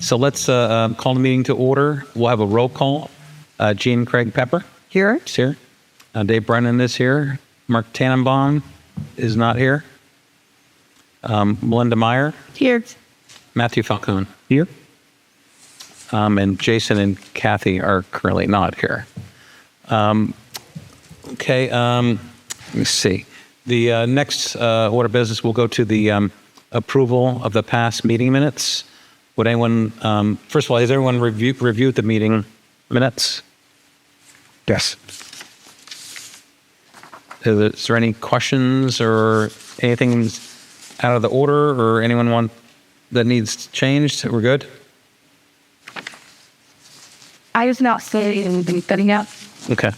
So let's call the meeting to order. We'll have a roll call. Jean Craig Pepper Here. is here. Dave Brennan is here. Mark Tannenbaum is not here. Melinda Meyer. Here. Matthew Falcone here. And Jason and Kathy are currently not here. Okay, let me see. The next order of business will go to the approval of the past meeting minutes. Would anyone, first of all, has everyone reviewed the meeting minutes? Yes. Is there any questions or anything out of the order or anyone that needs changed? We're good? I was not saying anything setting up. Okay.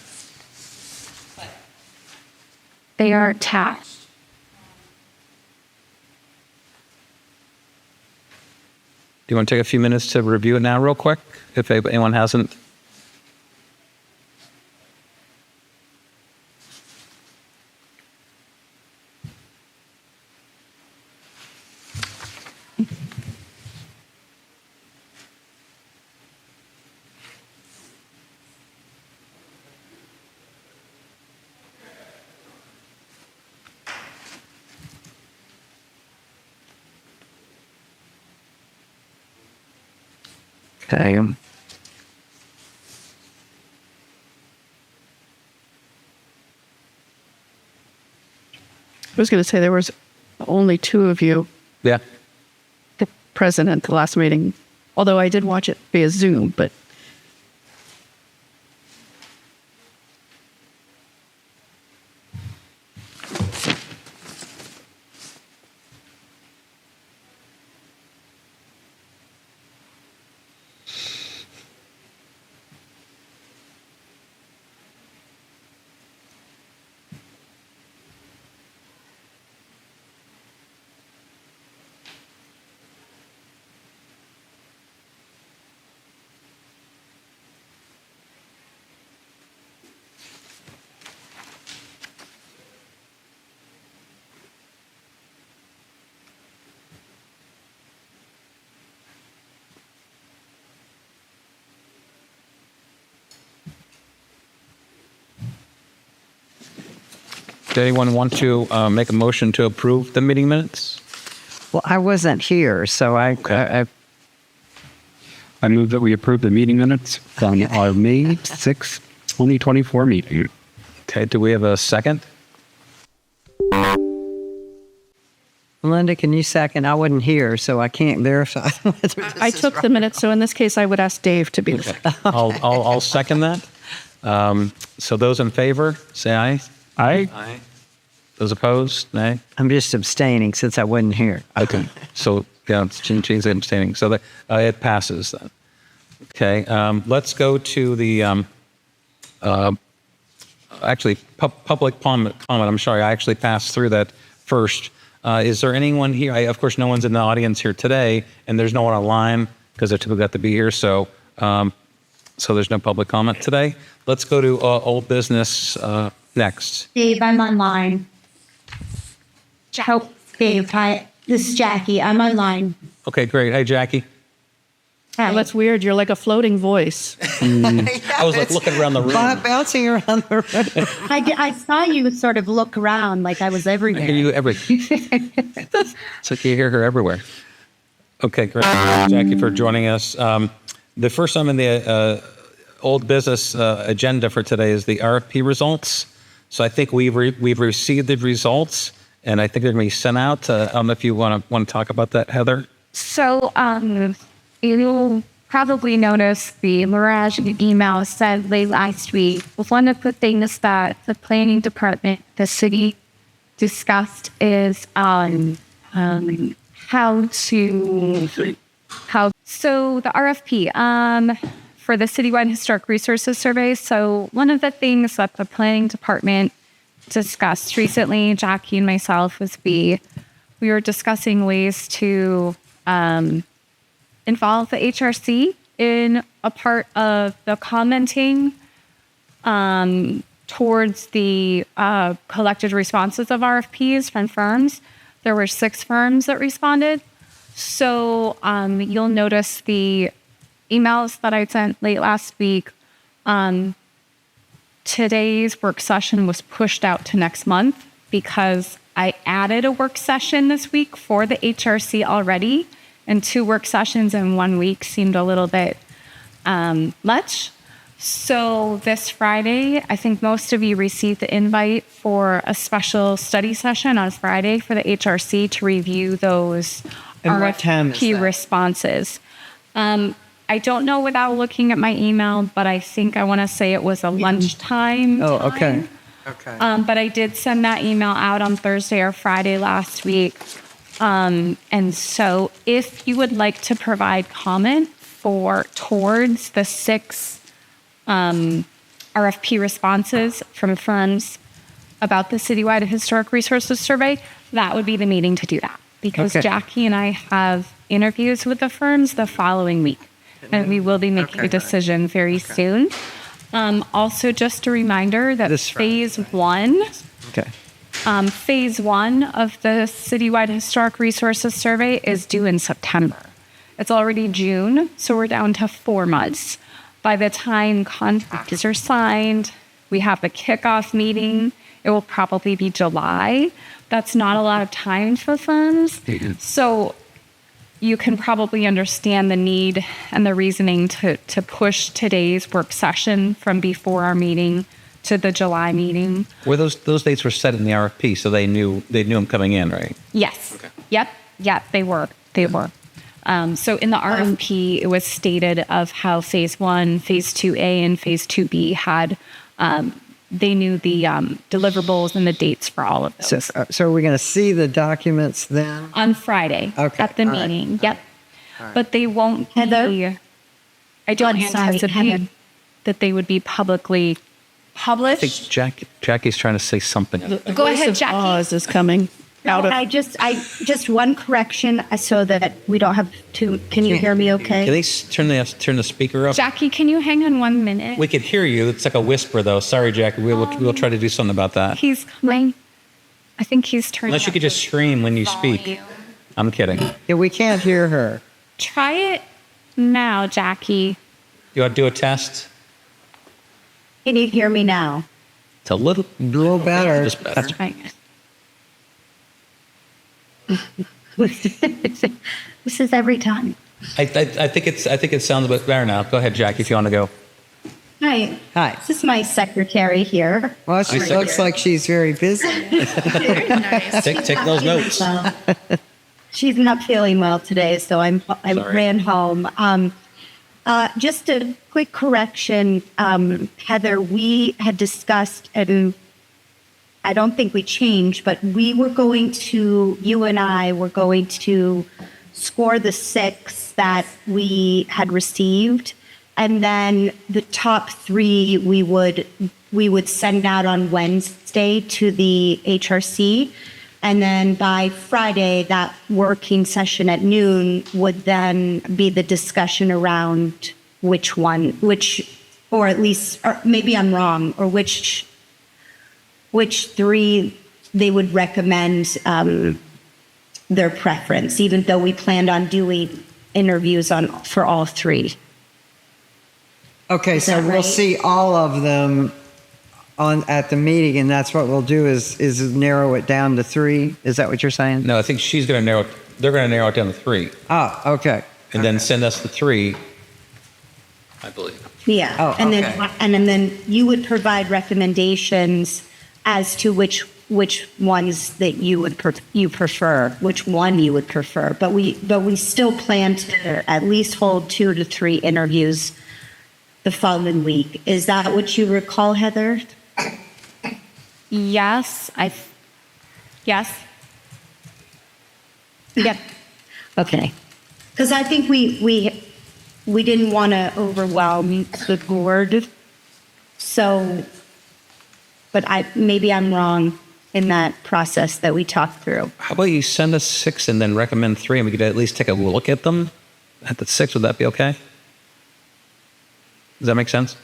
They are attached. Do you want to take a few minutes to review it now real quick, if anyone hasn't? Okay. I was going to say there was only two of you Yeah. present at the last meeting, although I did watch it via Zoom, but Does anyone want to make a motion to approve the meeting minutes? Well, I wasn't here, so I move that we approve the meeting minutes from our May 6, 2024 meeting. Okay, do we have a second? Melinda, can you second? I wasn't here, so I can't verify whether this I is took the minutes. So in this case, I would ask Dave to be the I'll second that. So those in favor, say aye. Aye. Aye. Those opposed, nay. I'm just abstaining since I wasn't here. Okay. So yeah, Jean's abstaining. So that it passes then. Okay. Let's go to the actually public comment. I'm sorry, I actually passed through that first. Is there anyone here? Of course, no one's in the audience here today, and there's no one online because they're typically got to be here. So there's no public comment today. Let's go to old business next. Dave, I'm online. Dave, hi. This is Jackie. I'm online. Okay, great. Hey, Jackie. Hi. Well, that's weird. You're like a floating voice. I was like looking around the room. Bouncing around the room. I saw you sort of look around like I was I everywhere. hear you everywhere. So you hear her everywhere. Okay, great. Thanks, Jackie, for joining us. The first item in the old business agenda for today is the RFP results. So I think we've received the results, and I think they're going to be sent out. I don't know if you want to talk about that, Heather. So, you'll probably notice the Mirage email sent late last week. One of the things that the planning department, the city, discussed is so the RFP for the citywide historic resources survey. So one of the things that the planning department discussed recently, Jackie and myself, was we were discussing ways to involve the HRC in a part of the commenting towards the collected responses of RFPs from firms. There were 6 firms that responded. So you'll notice the emails that I sent late last week. Today's work session was pushed out to next month because I added a work session this week for the HRC already, and 2 work sessions in 1 week seemed a little bit much. So this Friday, I think most of you received the invite for a special study session on Friday for the HRC to review those And what time is RFP that? responses. I don't know without looking at my email, but I think I want to say it was a lunchtime. Oh, okay. time. Okay. But I did send that email out on Thursday or Friday last week. And so if you would like to provide comment towards the 6 RFP responses from firms about the Citywide Historic Resources Survey, that would be the meeting to do that. Because Okay. Jackie and I have interviews with the firms the following week, and we will be making a decision very soon. Also, just a reminder that This Friday. phase 1 Okay. phase 1 of the Citywide Historic Resources Survey is due in September. It's already June, so we're down to 4 months. By the time contracts are signed, we have the kickoff meeting. It will probably be July. That's not a lot of time for firms. So you can probably understand the need and the reasoning to push today's work session from before our meeting to the July meeting. Were those dates were set in the RFP, so they knew them coming in, right? Yes. Yep. They were. So in the RFP, it was stated of how phase 1, phase 2A, and phase 2B had, they knew the deliverables and the dates for all of those. So are we going to see the documents then? On Friday Okay, at the all right, meeting. Yep. But they won't Heather? be, I don't I'm sorry, anticipate Heather. that they would be publicly I think published. Jackie's trying to say something. Go ahead, Voice of Jackie. Oz is coming out of. I just one correction so that we don't have to. Can you hear me? Can Okay. they turn the speaker up? Jackie, can you hang on 1 minute? We could hear you. It's like a whisper, though. Sorry, Jackie. We'll try to do something about that. He's coming. I think he's turning Unless you up could just the scream when you speak. volume. I'm kidding. Yeah, we can't hear her. Try it now, Jackie. You want to do a test? Can you hear me now? It's a little better. Just better. Right. This is every time. I think it sounds a bit better now. Go ahead, Jackie, if you want to go. Hi. Hi. This is my secretary here. Well, she looks like she's very busy. Take those notes. Well, she's not feeling well today, so I Sorry. ran home. Just a quick correction, Heather. We had discussed, and I don't think we changed, but you and I were going to score the 6 that we had received, and then the top 3 we would send out on Wednesday to the HRC. And then by Friday, that working session at noon would then be the discussion around or at least, or maybe I'm wrong, or which 3 they would recommend their preference, even though we planned on doing interviews for all 3. Okay, so that we'll right? see all of them at the meeting, and that's what we'll do is narrow it down to 3. Is that what you're saying? No, I think she's going to narrow. They're going to narrow it down to 3, Oh, okay. and then send us the 3. I believe. Yeah. Oh, and okay. then you would provide recommendations as to which ones that you prefer, which one you would prefer. But we still plan to at least hold 2 to 3 interviews the following week. Is that what you recall, Heather? Yes. Yes. Yep. Okay. Because I think we didn't want to overwhelm the board. So, but maybe I'm wrong in that process that we talked through. How about you send us 6 and then recommend 3, and we could at least take a look at them at the 6. Would that be okay? Does that make sense?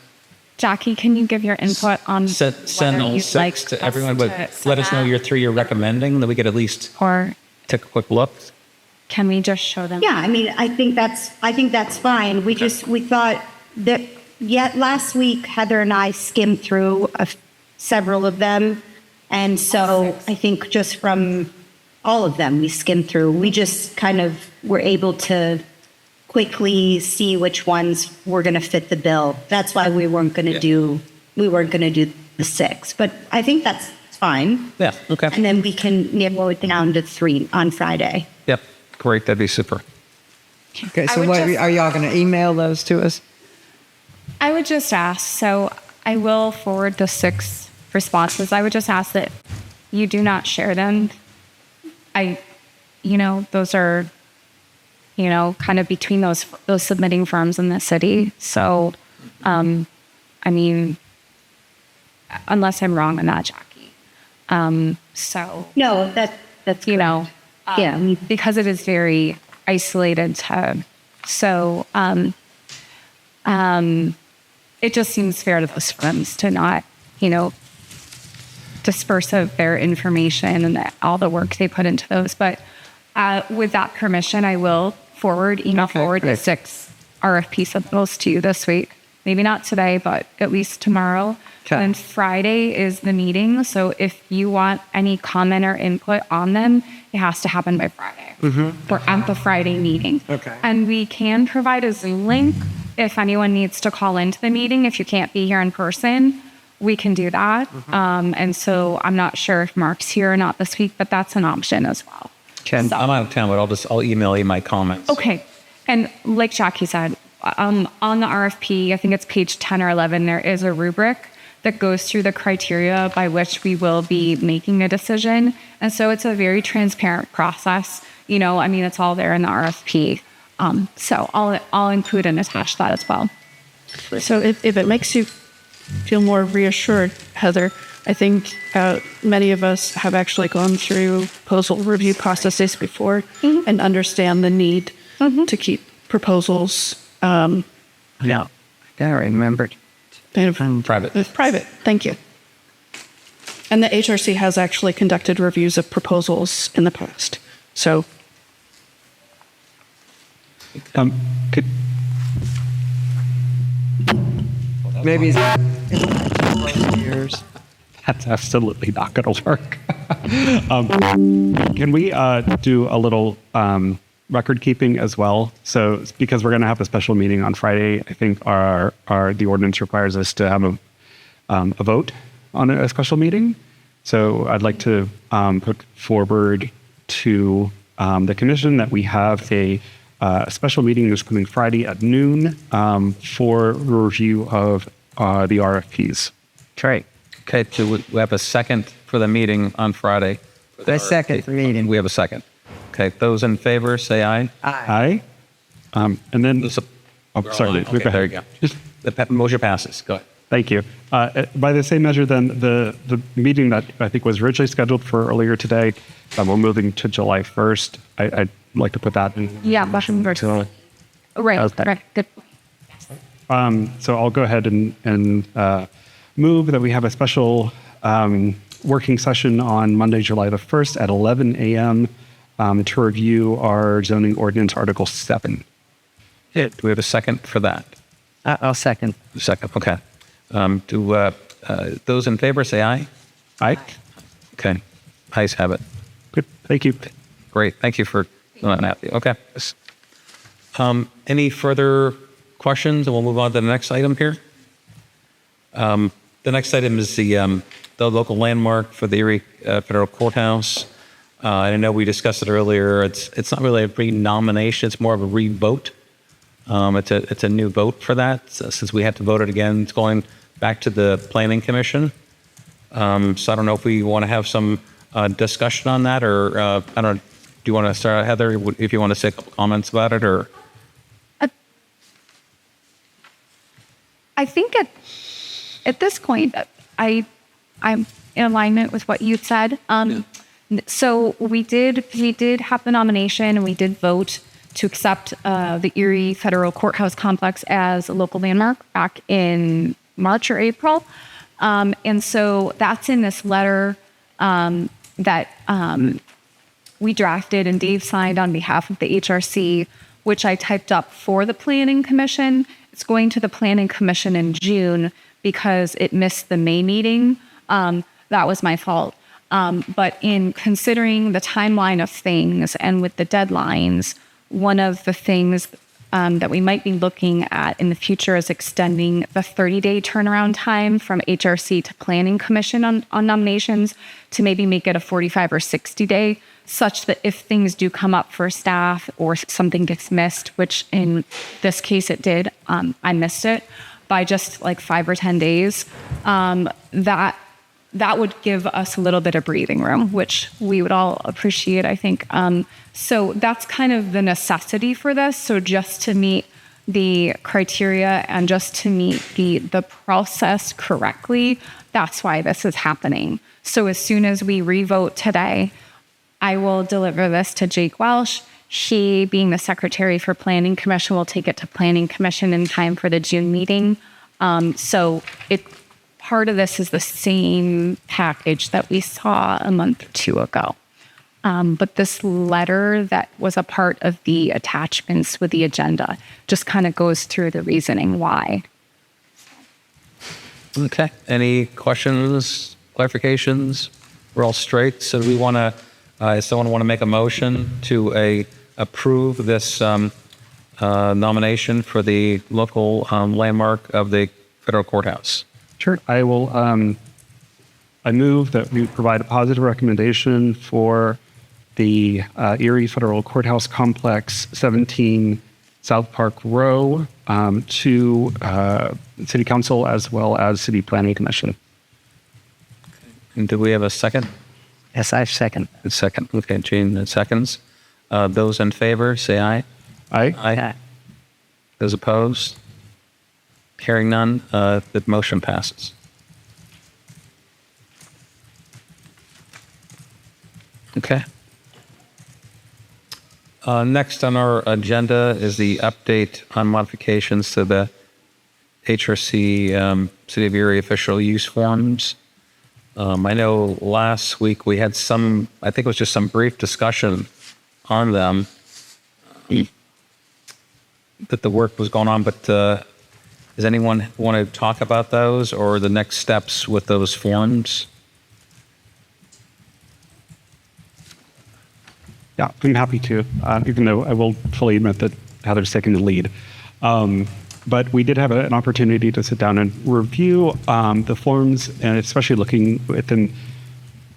Jackie, can you give your input on Send whether all you'd 6 like to us everyone, but to let us know send your that? 3 you're recommending, that we could at least Or take a quick look. can we just show them? Yeah, I mean, I think that's fine. We thought that, yet last week, Heather and I skimmed through several of them. And so I think just from all of them, we skimmed through. We just kind of were able to quickly see which ones were going to fit the bill. That's why we weren't going to do the 6. But I think that's fine. Yeah, okay. And then we can narrow it down to 3 on Friday. Yep, great, that'd be super. Okay, I so would what, just- are y'all going to email those to us? I would just ask, so I will forward the 6 responses. I would just ask that you do not share them. Those are, kind of between those submitting firms in the city. So, I mean, unless I'm wrong on that, Jackie. So, No, that's yeah. because it is very isolated so it just seems fair to those firms to not, disperse of their information and all the work they put into those. But with that permission, I will email forward the great. 6 RFP submittals to you this week. Maybe not today, but at least tomorrow. Okay. And Friday is the meeting. So if you want any comment or input on them, it has to happen by Friday. Or at the Friday meeting. Okay. And we can provide a Zoom link if anyone needs to call into the meeting. If you can't be here in person, we can do that. And so I'm not sure if Mark's here or not this week, but that's an option as well. Ken? So- I'm out of town, but I'll email you my comments. Okay. And like Jackie said, on the RFP, I think it's page 10 or 11, there is a rubric that goes through the criteria by which we will be making a decision. And so it's a very transparent process. It's all there in the RFP. So I'll include and attach that as well. So if it makes you feel more reassured, Heather, I think many of us have actually gone through proposal review processes before and understand the need to keep proposals Yeah, I remembered. kind of Private. private. Thank you. And the HRC has actually conducted reviews of proposals in the past. So Could, Maybe years. that's absolutely not going to work. Can we do a little record keeping as well? So because we're going to have a special meeting on Friday, I think the ordinance requires us to have a vote on a special meeting. So I'd like to put forward to the commission that we have a special meeting this coming Friday at noon for review of the RFPs. Great. Okay, we have a second for the meeting on Friday. The second meeting. We have a second. Okay, those in favor, say aye. Aye. And then, Those op- oh, sorry, Okay, go there ahead. you go. The motion passes. Go ahead. Thank you. By the same measure, then, the meeting that I think was originally scheduled for earlier today, we're moving to July 1st. I'd like to put that in. Yeah, motion first. Right. Okay. Right. Good. So I'll go ahead and move that we have a special working session on Monday, July the 1st at 11 a.m. To review our zoning ordinance Article 7. Do we have a second for that? I'll second. Second, okay. Those in favor, say aye. Aye. Okay, ayes have it. Good. Thank you. Great, thank you for doing that. Okay. Any further questions? And we'll move on to the next item here. The next item is the local landmark for the Erie Federal Courthouse. I know we discussed it earlier. It's not really a re-nomination. It's more of a re-vote. It's a new vote for that. Since we had to vote it again, it's going back to the Planning Commission. So I don't know if we want to have some discussion on that, or I don't know. Do you want to start, Heather? If you want to say a couple comments about it, or I think at this point, I'm in alignment with what you said. So we did have the nomination, and we did vote to accept the Erie Federal Courthouse Complex as a local landmark back in March or April. And so that's in this letter that we drafted and Dave signed on behalf of the HRC, which I typed up for the Planning Commission. It's going to the Planning Commission in June because it missed the May meeting. That was my fault. But in considering the timeline of things and with the deadlines, one of the things that we might be looking at in the future is extending the 30-day turnaround time from HRC to Planning Commission on nominations to maybe make it a 45 or 60-day, such that if things do come up for staff or something gets missed, which in this case it did, I missed it by just like 5 or 10 days, that would give us a little bit of breathing room, which we would all appreciate, I think. So that's kind of the necessity for this. So just to meet the criteria and just to meet the process correctly, that's why this is happening. So as soon as we revote today, I will deliver this to Jake Welsh. She, being the secretary for Planning Commission, will take it to Planning Commission in time for the June meeting. So part of this is the same package that we saw a month or two ago. But this letter that was a part of the attachments with the agenda just kind of goes through the reasoning why. Okay. Any questions, clarifications? We're all straight. So we want to, someone want to make a motion to approve this nomination for the local landmark of the federal courthouse? Sure. I will. I move that we provide a positive recommendation for the Erie Federal Courthouse Complex, 17 South Park Row, to City Council as well as City Planning Commission. And do we have a second? Yes, I second. A second. Okay, Gene seconds. Those in favor, say aye. Aye. Aye. Those opposed? Hearing none, the motion passes. Okay. Next on our agenda is the update on modifications to the HRC City of Erie official use forms. I know last week we had some, I think it was just some brief discussion on them, that the work was going on, but does anyone want to talk about those or the next steps with those forms? Yeah, I'm happy to, even though I will fully admit that Heather's taking the lead. But we did have an opportunity to sit down and review the forms, and especially looking within,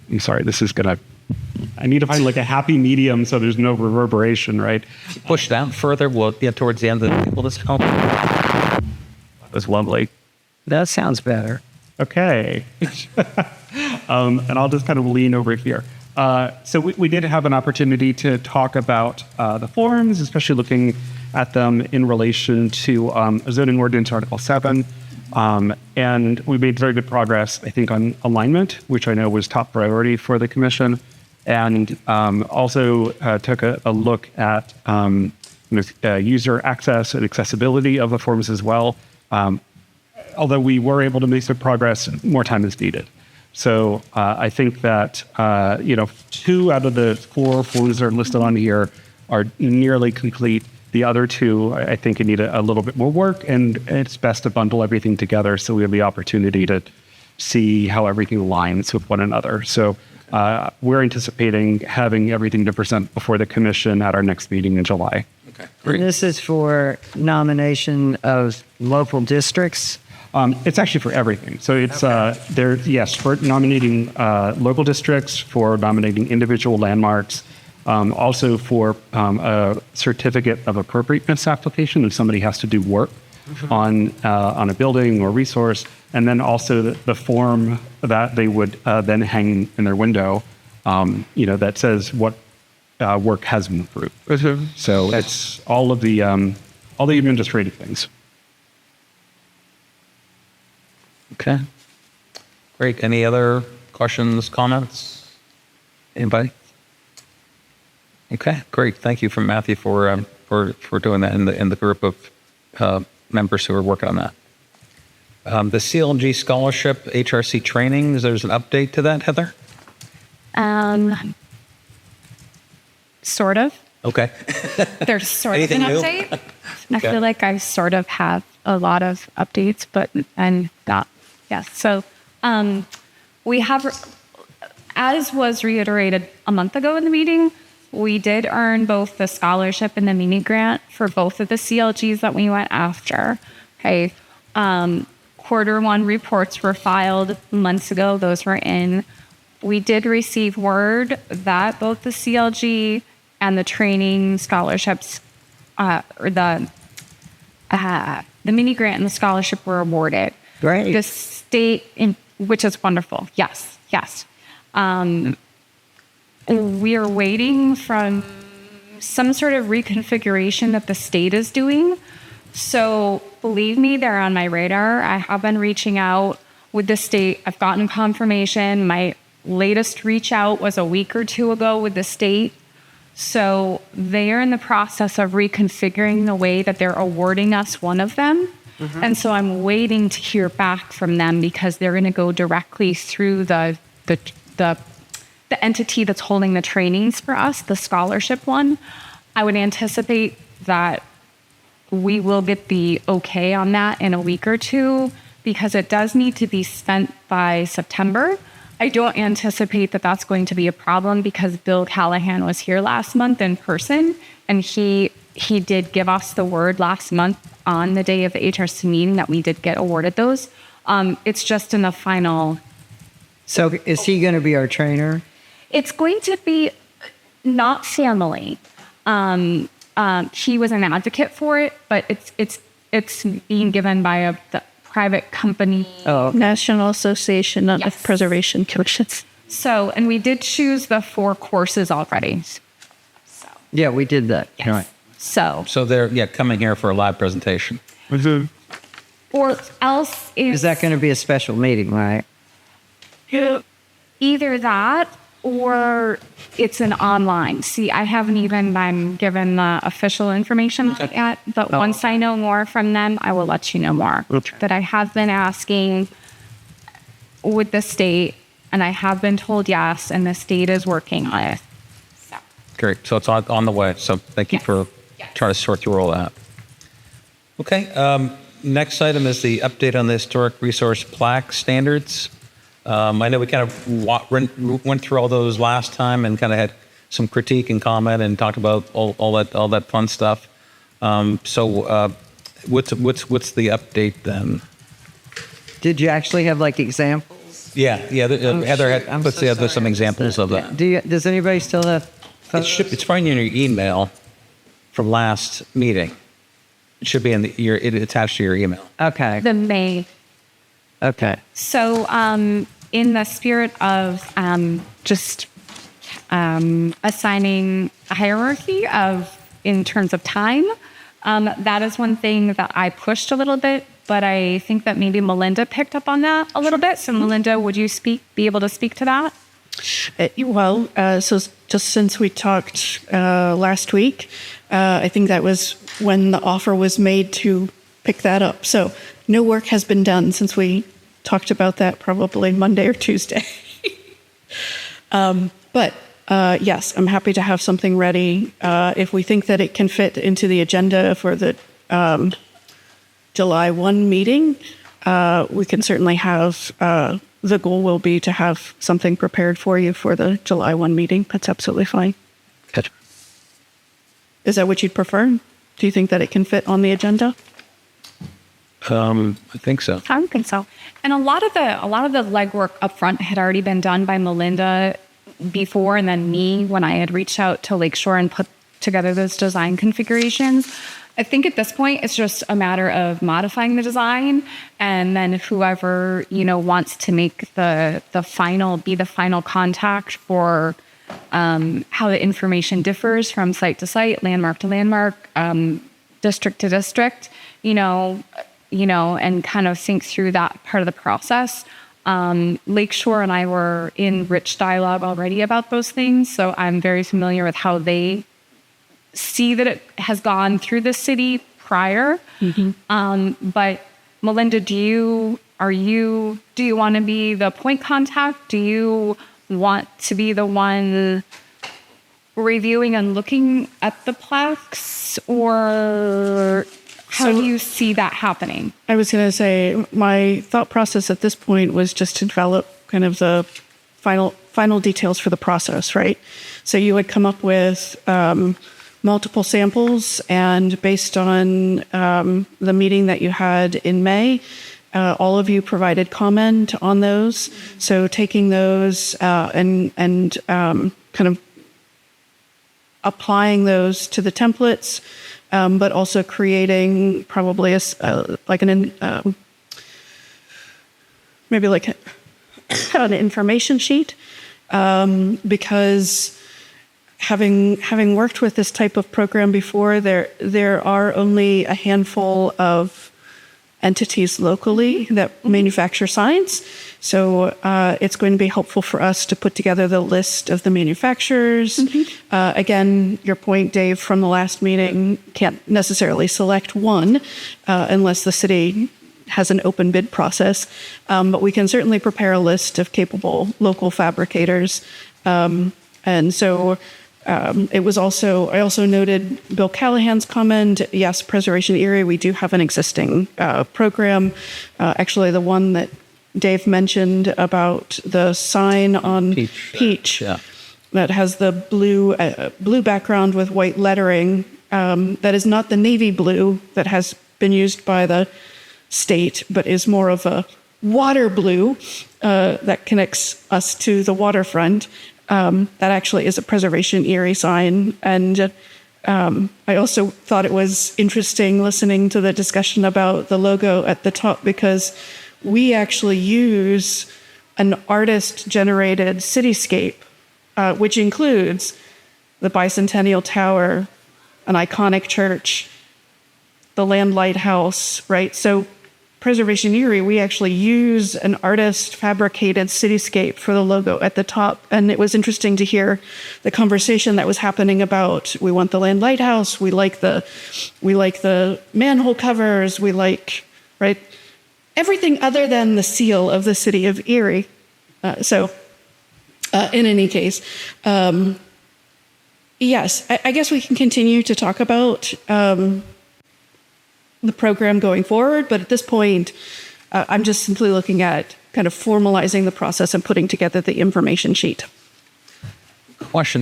I'm sorry, this is going to, I need to find like a happy medium so there's no reverberation, right? Push down further, we'll get towards the end of the table discount. That was lovely. That sounds better. Okay. And I'll just kind of lean over here. So we did have an opportunity to talk about the forms, especially looking at them in relation to zoning ordinance Article 7. And we made very good progress, I think, on alignment, which I know was top priority for the commission. And also took a look at user access and accessibility of the forms as well. Although we were able to make some progress, more time is needed. So I think that 2 out of the 4 forms that are listed on here are nearly complete. The other 2, I think, need a little bit more work, and it's best to bundle everything together so we have the opportunity to see how everything aligns with one another. So we're anticipating having everything to present before the commission at our next meeting in July. Okay, And great. this is for nomination of local districts. It's actually for everything. So it's for nominating local districts, for nominating individual landmarks, also for a certificate of appropriateness application if somebody has to do work on a building or resource, and then also the form that they would then hang in their window, that says what work has been approved. So it's all the administrative things. Okay. Great. Any other questions, comments? Anybody? Okay, great. Thank you from Matthew for doing that in the group of members who are working on that. The CLG scholarship HRC trainings, there's an update to that, Heather? sort of. Okay. There's sort of Anything an new? update. I Okay. feel like I sort of have a lot of updates, but and not. Yes. So we have, as was reiterated a month ago in the meeting, we did earn both the scholarship and the mini grant for both of the CLGs that we went after. Okay. Quarter 1 reports were filed months ago. Those were in. We did receive word that both the CLG and the training scholarships, or the mini grant and the scholarship were awarded. Great. The state, which is wonderful. Yes, yes. We are waiting from some sort of reconfiguration that the state is doing. So believe me, they're on my radar. I have been reaching out with the state. I've gotten confirmation. My latest reach out was a week or 2 ago with the state. So they are in the process of reconfiguring the way that they're awarding us one of them. And so I'm waiting to hear back from them because they're going to go directly through the entity that's holding the trainings for us, the scholarship one. I would anticipate that we will get the okay on that in a week or 2 because it does need to be spent by September. I don't anticipate that that's going to be a problem because Bill Callahan was here last month in person, and he did give us the word last month on the day of the HRC meeting that we did get awarded those. It's just in the final. So is he going to be our trainer? It's going to be not family. He was an advocate for it, but it's being given by the private company. Oh, National Association of Yes. Preservation Commissions. So, and we did choose the 4 courses already. So, yeah, we did that. yes. Right. So they're coming here for a live presentation. Or else Is that going to be a special meeting, right? either that or it's an online. See, I haven't even been given the official information on it yet, but once I know more from them, I will let you know more. That I have been asking with the state, and I have been told yes, and the state is working on it. So, Great. So it's on the way. So thank you Yes. for Yes. trying to sort through all that. Okay. Next item is the update on the historic resource plaque standards. I know we kind of went through all those last time and kind of had some critique and comment and talked about all that fun stuff. So what's the update then? Did you actually have like examples? Yeah. Heather shit. I'm puts so together sorry. some examples of that. Does anybody still have photos? It's probably in your email from last meeting. It should be in attached to your email. Okay. the May. Okay. So, in the spirit of just assigning a hierarchy in terms of time, that is one thing that I pushed a little bit, but I think that maybe Melinda picked up on that a little bit. So, Melinda, would you be able to speak to that? So just since we talked last week, I think that was when the offer was made to pick that up. So no work has been done since we talked about that probably Monday or Tuesday. But yes, I'm happy to have something ready. If we think that it can fit into the agenda for the July 1 meeting, we can certainly have, the goal will be to have something prepared for you for the July 1 meeting. That's absolutely fine. Good. Is that what you'd prefer? Do you think that it can fit on the agenda? I think so. I don't think so. And a lot of the legwork up front had already been done by Melinda before, and then me when I had reached out to Lakeshore and put together those design configurations. I think at this point it's just a matter of modifying the design, and then whoever wants to make the final contact for how the information differs from site to site, landmark to landmark, district to district, and kind of think through that part of the process. Lakeshore and I were in rich dialogue already about those things, so I'm very familiar with how they see that it has gone through the city prior. But Melinda, do you want to be the point contact? Do you want to be the one reviewing and looking at the plaques, or how do you see that happening? I was going to say my thought process at this point was just to develop kind of the final details for the process, right? So you would come up with multiple samples, and based on the meeting that you had in May, all of you provided comment on those. So taking those and kind of applying those to the templates, but also creating probably maybe like an information sheet, because having worked with this type of program before, there are only a handful of entities locally that manufacture signs. So it's going to be helpful for us to put together the list of the manufacturers. Again, your point, Dave, from the last meeting, can't necessarily select one unless the city has an open bid process. But we can certainly prepare a list of capable local fabricators. And so it was also, I also noted Bill Callahan's comment. Yes, Preservation Erie, we do have an existing program. Actually, the one that Dave mentioned about the sign on Peach Yeah. that has the blue background with white lettering. That is not the navy blue that has been used by the state, but is more of a water blue that connects us to the waterfront. That actually is a Preservation Erie sign. And I also thought it was interesting listening to the discussion about the logo at the top, because we actually use an artist-generated cityscape, which includes the Bicentennial Tower, an iconic church, the Land Lighthouse, right? So Preservation Erie, we actually use an artist-fabricated cityscape for the logo at the top. And it was interesting to hear the conversation that was happening about, we want the Land Lighthouse, we like the manhole covers, we like, right? Everything other than the seal of the city of Erie. In any case, yes, I guess we can continue to talk about the program going forward, but at this point, I'm just simply looking at kind of formalizing the process and putting together the information sheet.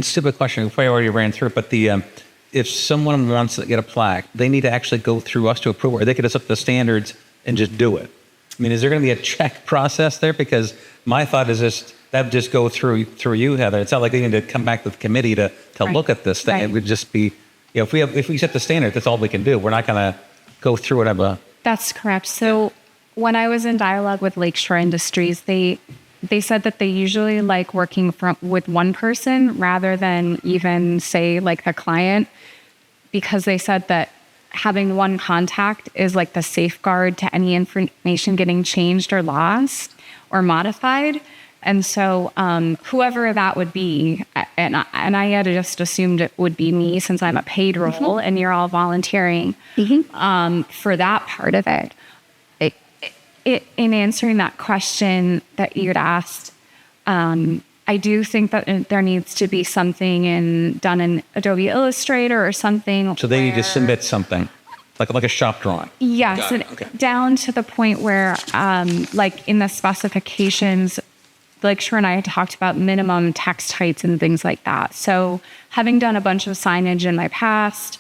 Stupid question, before I already ran through it, but if someone wants to get a plaque, they need to actually go through us to approve it, or they could just up the standards and just do it. I mean, is there going to be a check process there? Because my thought is that would just go through you, Heather. It's not like they need to come back to the committee to Right. look at this thing. Right. It would just be, if we set the standard, that's all we can do. We're not going to go through whatever. That's correct. So when I was in dialogue with Lakeshore Industries, they said that they usually like working with one person rather than even say like the client, because they said that having one contact is like the safeguard to any information getting changed or lost or modified. And so whoever that would be, and I had just assumed it would be me since I'm a paid role and you're all volunteering for that part of it. In answering that question that you'd asked, I do think that there needs to be something done in Adobe Illustrator or something. So they need to where- submit something, like a shop drawing. Yes, Got and it. Okay. down to the point where, like in the specifications, Lakeshore and I had talked about minimum text heights and things like that. So having done a bunch of signage in my past,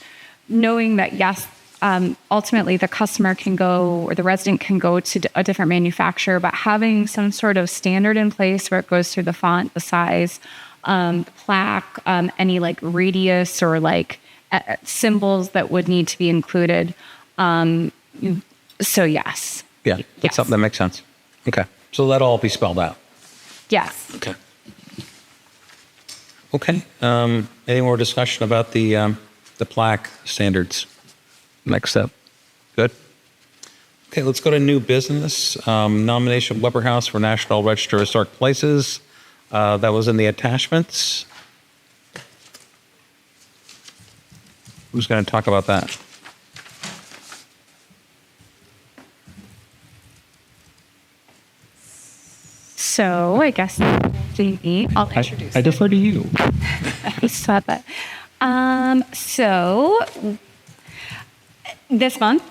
knowing that, yes, ultimately the customer can go or the resident can go to a different manufacturer, but having some sort of standard in place where it goes through the font, the size, the plaque, any like radius or like symbols that would need to be included. So yes. Yeah, that's Yes. something that makes sense. Okay, so that'll all be spelled out. Yes. Okay. Okay. Any more discussion about the plaque standards? Next step. Good. Okay, let's go to new business. Nomination of Weber House for National Register of Historic Places. That was in the attachments. Who's going to talk about that? So I guess I'll introduce. I defer to you. I saw that. So this month,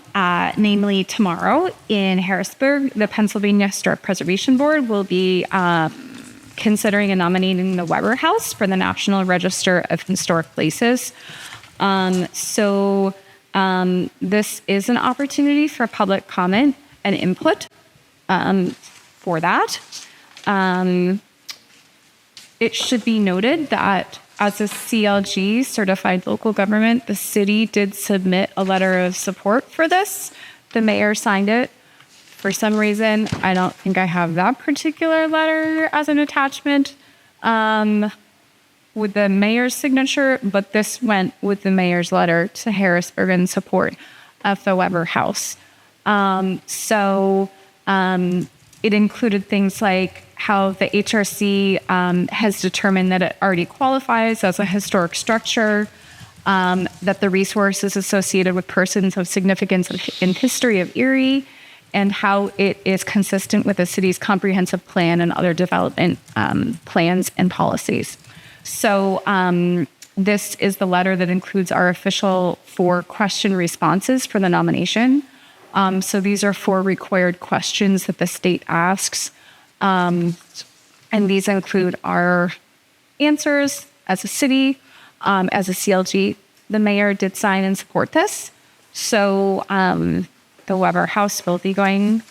namely tomorrow in Harrisburg, the Pennsylvania Historic Preservation Board will be considering and nominating the Weber House for the National Register of Historic Places. This is an opportunity for public comment and input for that. It should be noted that as a CLG, certified local government, the city did submit a letter of support for this. The mayor signed it. For some reason, I don't think I have that particular letter as an attachment with the mayor's signature, but this went with the mayor's letter to Harrisburg in support of the Weber House. It included things like how the HRC has determined that it already qualifies as a historic structure, that the resource is associated with persons of significance in history of Erie, and how it is consistent with the city's comprehensive plan and other development plans and policies. So this is the letter that includes our official 4 question responses for the nomination. So these are 4 required questions that the state asks. And these include our answers as a city, as a CLG. The mayor did sign and support this. So the Weber House will be going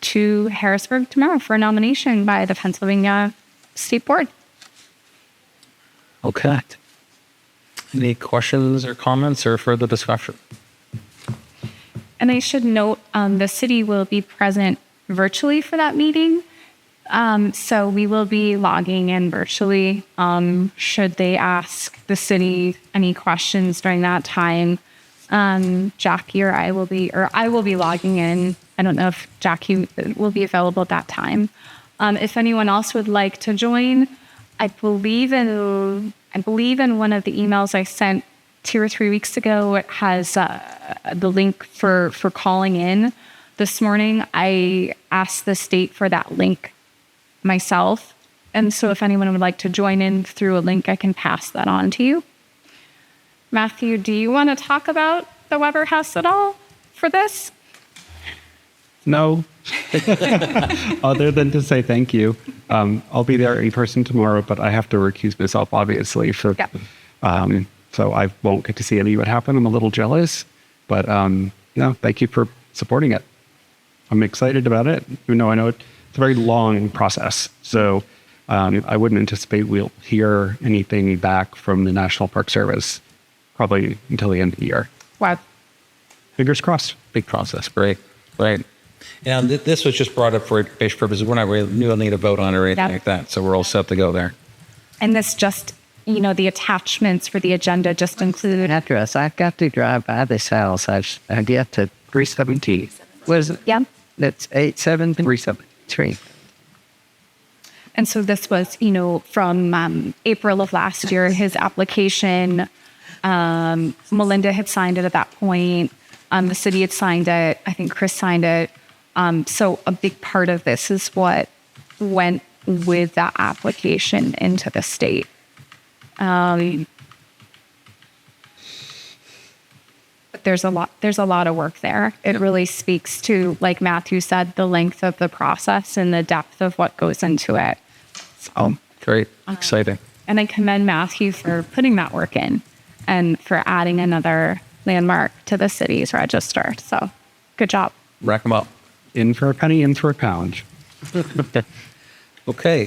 to Harrisburg tomorrow for a nomination by the Pennsylvania State Board. Okay. Any questions or comments or further discussion? And I should note, the city will be present virtually for that meeting. So we will be logging in virtually. Should they ask the city any questions during that time, Jackie or I will be logging in. I don't know if Jackie will be available at that time. If anyone else would like to join, I believe in one of the emails I sent 2 or 3 weeks ago, it has the link for calling in. This morning, I asked the state for that link myself. And so if anyone would like to join in through a link, I can pass that on to you. Matthew, do you want to talk about the Weber House at all for this? No. Other than to say thank you. I'll be there in person tomorrow, but I have to recuse myself, obviously. So I won't get to see any of what happened. I'm a little jealous, but thank you for supporting it. I'm excited about it, even though I know it's a very long process. So I wouldn't anticipate we'll hear anything back from the National Park Service probably until the end of the year. Wow. Fingers crossed. Big process. Great. And this was just brought up for education purposes. We're not really need a vote on it or anything like that. So we're all set to go there. And this just, the attachments for the agenda just include Address. I've got to drive by this house. I've get to 317. What is it? Yeah. That's 87373. And so this was, from April of last year, his application. Melinda had signed it at that point. The city had signed it. I think Chris signed it. So a big part of this is what went with that application into the state. But there's a lot of work there. It really speaks to, like Matthew said, the length of the process and the depth of what goes into it. So Great. Exciting. And I commend Matthew for putting that work in and for adding another landmark to the city's register. So good job. Rack them up. In for a penny, in for a pound. Okay.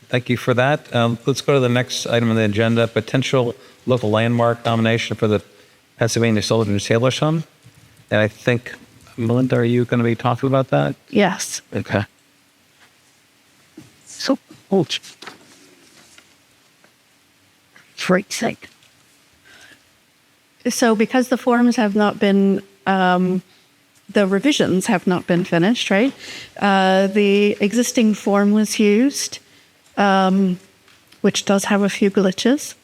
Thank you for that. Let's go to the next item on the agenda, potential local landmark nomination for the Pennsylvania Soldier and Sailor's Home. And I think, Melinda, are you going to be talking about that? Yes. Okay. So, hold. For God's sake. So because the forms have not been, the revisions have not been finished, right? The existing form was used, which does have a few glitches.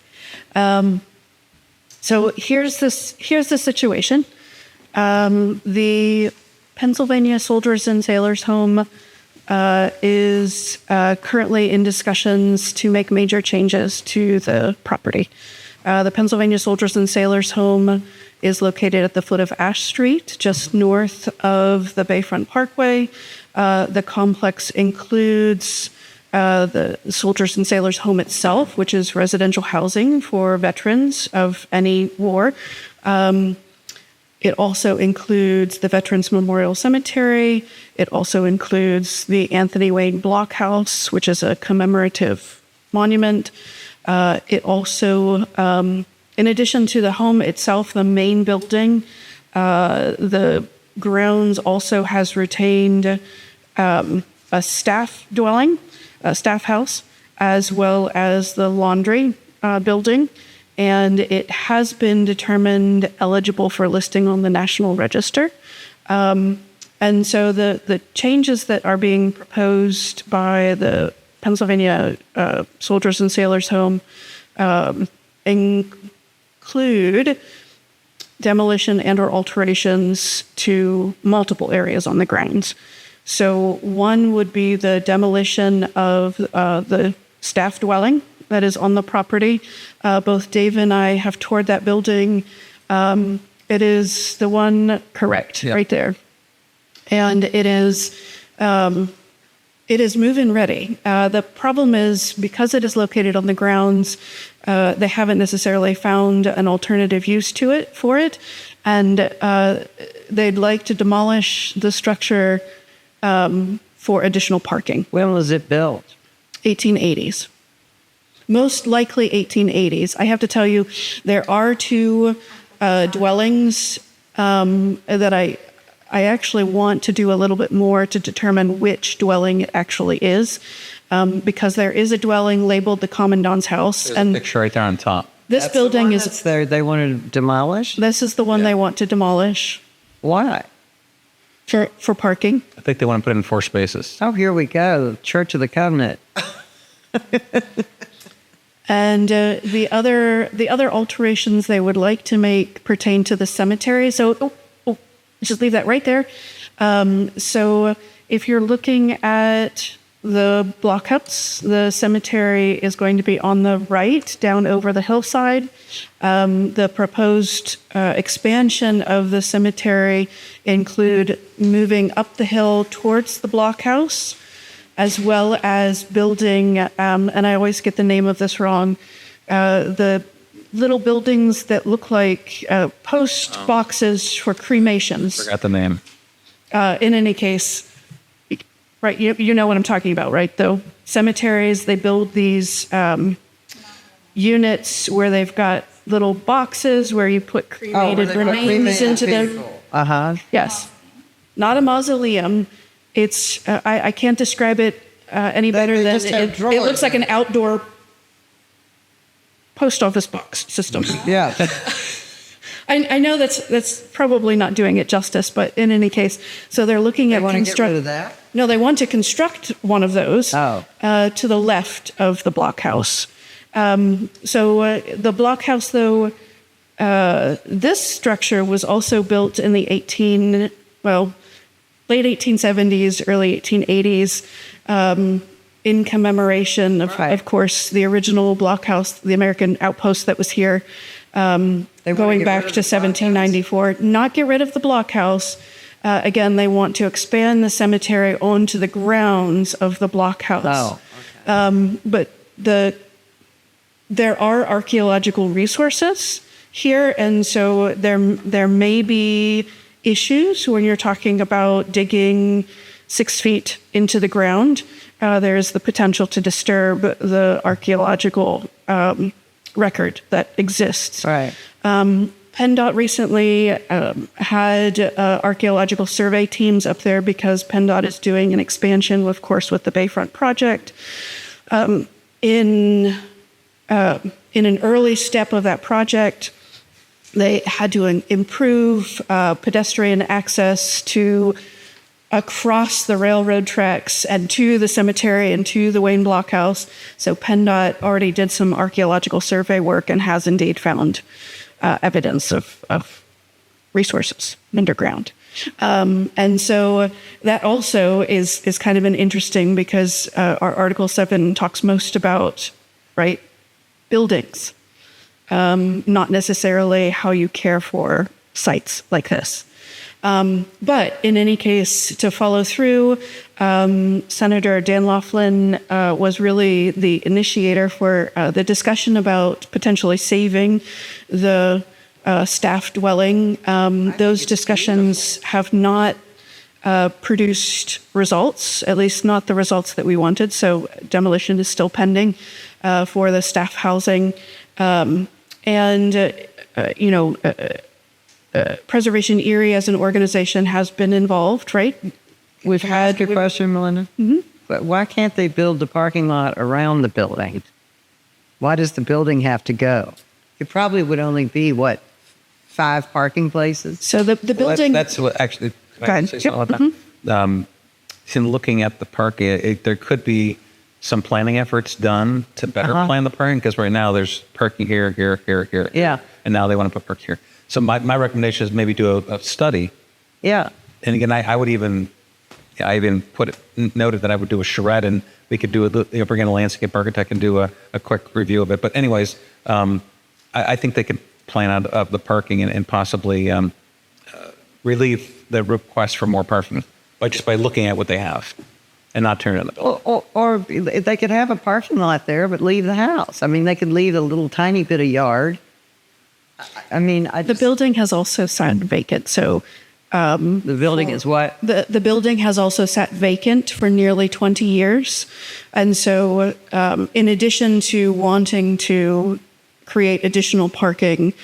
So here's the situation. The Pennsylvania Soldiers and Sailors Home is currently in discussions to make major changes to the property. The Pennsylvania Soldiers and Sailors Home is located at the foot of Ash Street, just north of the Bayfront Parkway. The complex includes the Soldiers and Sailors Home itself, which is residential housing for veterans of any war. It also includes the Veterans Memorial Cemetery. It also includes the Anthony Wayne Blockhouse, which is a commemorative monument. It also, in addition to the home itself, the main building, the grounds also has retained a staff dwelling, a staff house, as well as the laundry building. And it has been determined eligible for listing on the National Register. And so the changes that are being proposed by the Pennsylvania Soldiers and Sailors Home include demolition and or alterations to multiple areas on the grounds. So one would be the demolition of the staff dwelling that is on the property. Both Dave and I have toured that building. It is the one correct right there. And it is move-in ready. The problem is because it is located on the grounds, they haven't necessarily found an alternative use to it for it. And they'd like to demolish the structure for additional parking. When was it built? 1880s. Most likely 1880s. I have to tell you, there are two dwellings that I actually want to do a little bit more to determine which dwelling it actually is, because there is a dwelling labeled the Commandant's House. There's and a picture right there on top. this That's building the one is, that's there. They want to demolish. this is the one they want to demolish Why? for parking. I think they want to put it in 4 spaces. Oh, here we go. Church of the Covenant. And the other alterations they would like to make pertain to the cemetery. So, just leave that right there. So, if you're looking at the blockhouse, the cemetery is going to be on the right, down over the hillside. The proposed expansion of the cemetery include moving up the hill towards the blockhouse, as well as building, and I always get the name of this wrong, the little buildings that look like post boxes for cremations. Forgot the name. In any case, right, you know what I'm talking about, right? Though cemeteries, they build these units where they've got little boxes where you put cremated remains into them. Uh-huh. Yes. Not a mausoleum. It's, I can't describe it any better than it looks like an outdoor post office box system. Yeah. I know that's probably not doing it justice, but in any case, so they're looking at want to get rid of that? No, they want to construct one of those Oh. to the left of the blockhouse. So the blockhouse, though, this structure was also built in the late 1870s, early 1880s, in commemoration of course, the original blockhouse, the American outpost that was here, going back to 1794. Not get rid of the blockhouse. Again, they want to expand the cemetery onto the grounds of the blockhouse. Oh, But there are archaeological resources here, and so there may be issues when you're talking about digging 6 feet into the ground. There's the potential to disturb the archaeological record that exists. Right. PennDOT recently had archaeological survey teams up there because PennDOT is doing an expansion, of course, with the Bayfront project. In an early step of that project, they had to improve pedestrian access to across the railroad tracks and to the cemetery and to the Wayne Blockhouse. So PennDOT already did some archaeological survey work and has indeed found evidence of resources underground. And so that also is kind of an interesting because our Article 7 talks most about, right, buildings, not necessarily how you care for sites like this. But in any case, to follow through, Senator Dan Laughlin was really the initiator for the discussion about potentially saving the staff dwelling. Those discussions have not produced results, at least not the results that we wanted. So demolition is still pending for the staff housing. Preservation Erie as an organization has been involved, right? We've had Your question, Melinda? Mm-hmm. But why can't they build the parking lot around the building? Why does the building have to go? It probably would only be, 5 parking places? So the building. That's what actually. Can I Go ahead. say something about that? In looking at the parking, there could be some planning efforts done to better plan the parking because right now there's parking here. Yeah. And now they want to put parking here. So my recommendation is maybe do a study. Yeah. And again, I even noted that I would do a charrette and we could do bring in a landscape architect and do a quick review of it. But anyways, I think they could plan out the parking and possibly relieve the request for more parking by looking at what they have and not turn it on the building. Or they could have a parking lot there, but leave the house. I mean, they could leave a little tiny bit of yard. I mean, The building has also sat vacant. So the building is what? the building has also sat vacant for nearly 20 years. And so in addition to wanting to create additional parking,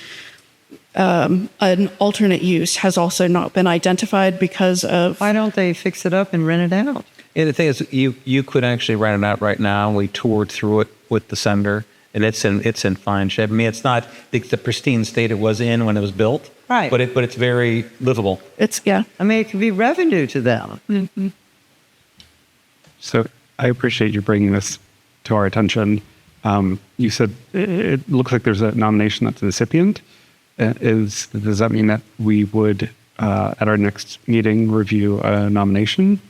an alternate use has also not been identified because of... Why don't they fix it up and rent it out? Yeah, the thing is, you could actually rent it out right now. We toured through it with the sender, and it's in fine shape. I mean, it's not the pristine state it was in when it was built, Right. But it's very livable. It's, yeah. I mean, it could be revenue to them. So I appreciate you bringing this to our attention. You said it looks like there's a nomination that's a recipient. Does that mean that we would, at our next meeting, review a nomination?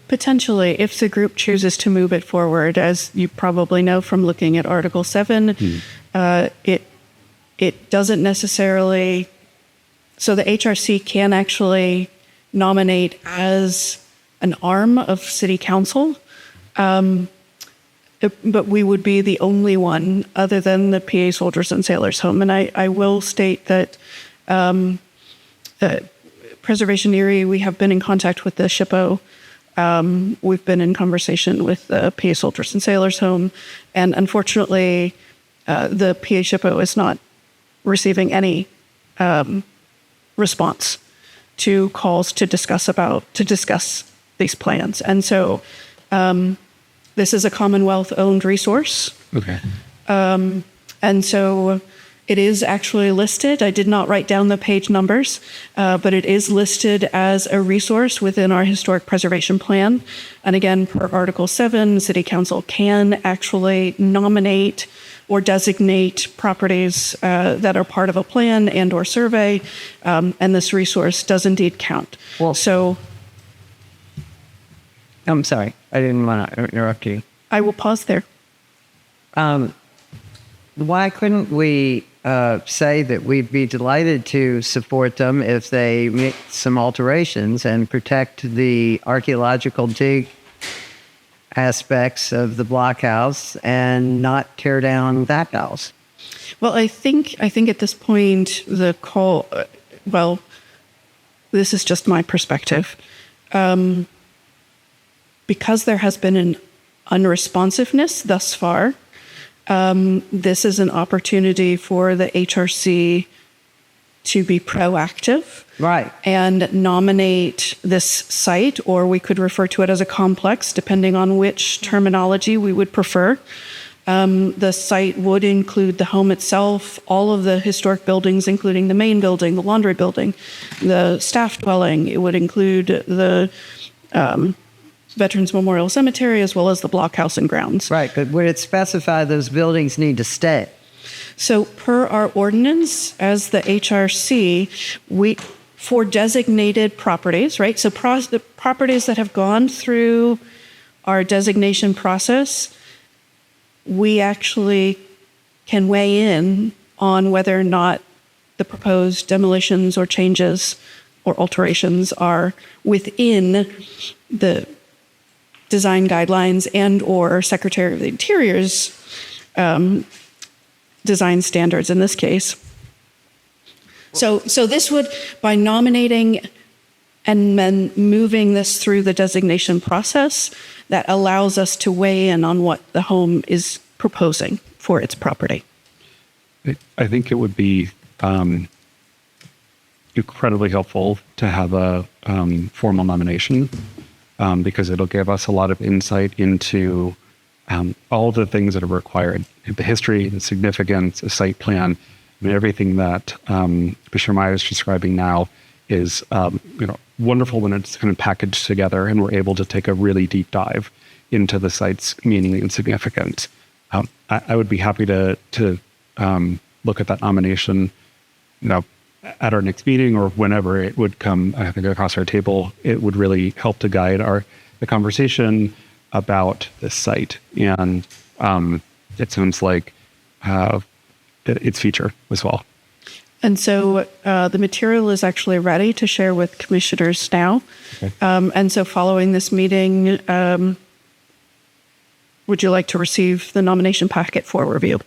Potentially, if the group chooses to move it forward, as you probably know from looking at Article 7, it doesn't necessarily... So the HRC can actually nominate as an arm of City Council, but we would be the only one other than the PA Soldiers and Sailors Home. And I will state that Preservation Erie, we have been in contact with the SHPO. We've been in conversation with the PA Soldiers and Sailors Home, and unfortunately, the PA SHPO is not receiving any response to calls to discuss these plans. And so, this is a Commonwealth-owned resource. Okay. And so it is actually listed. I did not write down the page numbers, but it is listed as a resource within our historic preservation plan. And again, per Article 7, City Council can actually nominate or designate properties that are part of a plan and or survey, and this resource does indeed count. Well- So I'm sorry. I didn't want to interrupt you. I will pause there. Why couldn't we say that we'd be delighted to support them if they make some alterations and protect the archaeological dig aspects of the blockhouse and not tear down that house? Well, I think at this point the call. Well, this is just my perspective. Because there has been an unresponsiveness thus far, this is an opportunity for the HRC to be proactive. Right. And nominate this site, or we could refer to it as a complex, depending on which terminology we would prefer. The site would include the home itself, all of the historic buildings, including the main building, the laundry building, the staff dwelling. It would include the Veterans Memorial Cemetery, as well as the blockhouse and grounds. Right, but would it specify those buildings need to stay? So per our ordinance, as the HRC, for designated properties, right? So the properties that have gone through our designation process, we actually can weigh in on whether or not the proposed demolitions or changes or alterations are within the design guidelines and or Secretary of the Interior's design standards in this case. So this would, by nominating and then moving this through the designation process, that allows us to weigh in on what the home is proposing for its property. I think it would be incredibly helpful to have a formal nomination because it'll give us a lot of insight into all the things that are required, the history, the significance, the site plan, and everything that Commissioner Meyer is describing now is wonderful when it's kind of packaged together and we're able to take a really deep dive into the site's meaning and significance. I would be happy to look at that nomination, at our next meeting or whenever it would come, I think, across our table. It would really help to guide the conversation about this site. And it sounds like its future as well. And so the material is actually ready to share with commissioners now. Okay. And so following this meeting, would you like to receive the nomination packet for review?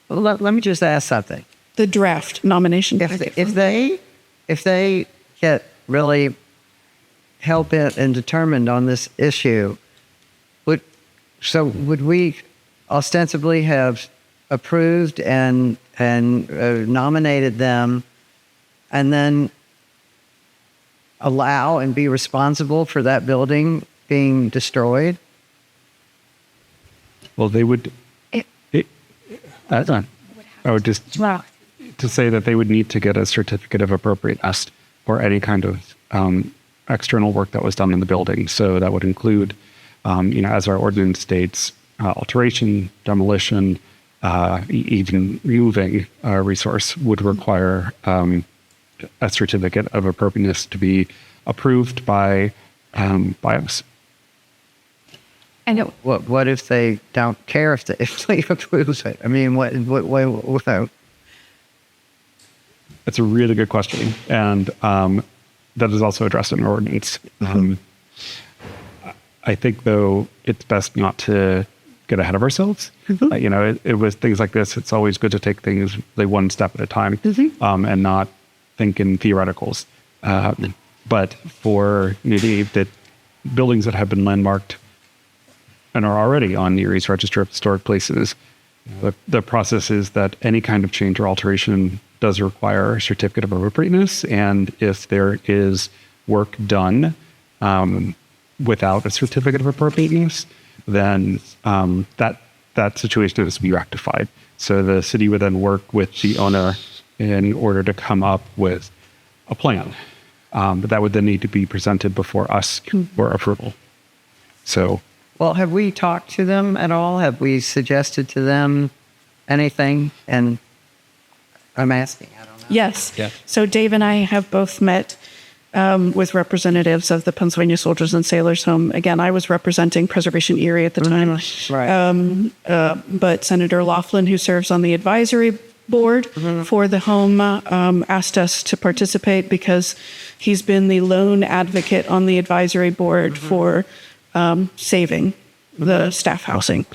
Well, let me just ask something. The draft nomination packet. If they get really hell-bent and determined on this issue, would we ostensibly have approved and nominated them and then allow and be responsible for that building being destroyed? Well, they would. I would just to say that they would need to get a certificate of appropriateness for any kind of external work that was done in the building. So that would include, as our ordinance states, alteration, demolition, even removing a resource would require a certificate of appropriateness to be approved by us. And What if they don't care if they approve it? I mean, what That's a really good question, and that is also addressed in our ordinance. I think, though, it's best not to get ahead of ourselves. It was things like this. It's always good to take things like one step at a time and not think in theoreticals. But for the buildings that have been landmarked and are already on the Erie's Register of Historic Places, the process is that any kind of change or alteration does require a certificate of appropriateness. And if there is work done without a certificate of appropriateness, then that situation has to be rectified. So the city would then work with the owner in order to come up with a plan. But that would then need to be presented before us for approval. So. Well, have we talked to them at all? Have we suggested to them anything? And I'm asking, I don't know. Yes. Yeah. So Dave and I have both met with representatives of the Pennsylvania Soldiers and Sailors Home. Again, I was representing Preservation Erie at the time. Right. But Senator Laughlin, who serves on the advisory board for the home, asked us to participate because he's been the lone advocate on the advisory board for saving the staff housing.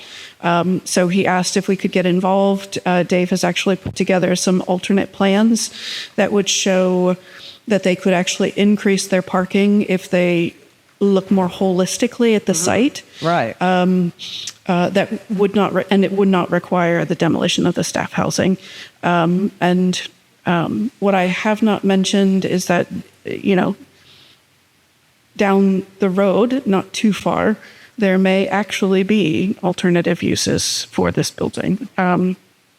So he asked if we could get involved. Dave has actually put together some alternate plans that would show that they could actually increase their parking if they look more holistically at the site. Right. That would not, and it would not require the demolition of the staff housing. And what I have not mentioned is that, down the road, not too far, there may actually be alternative uses for this building.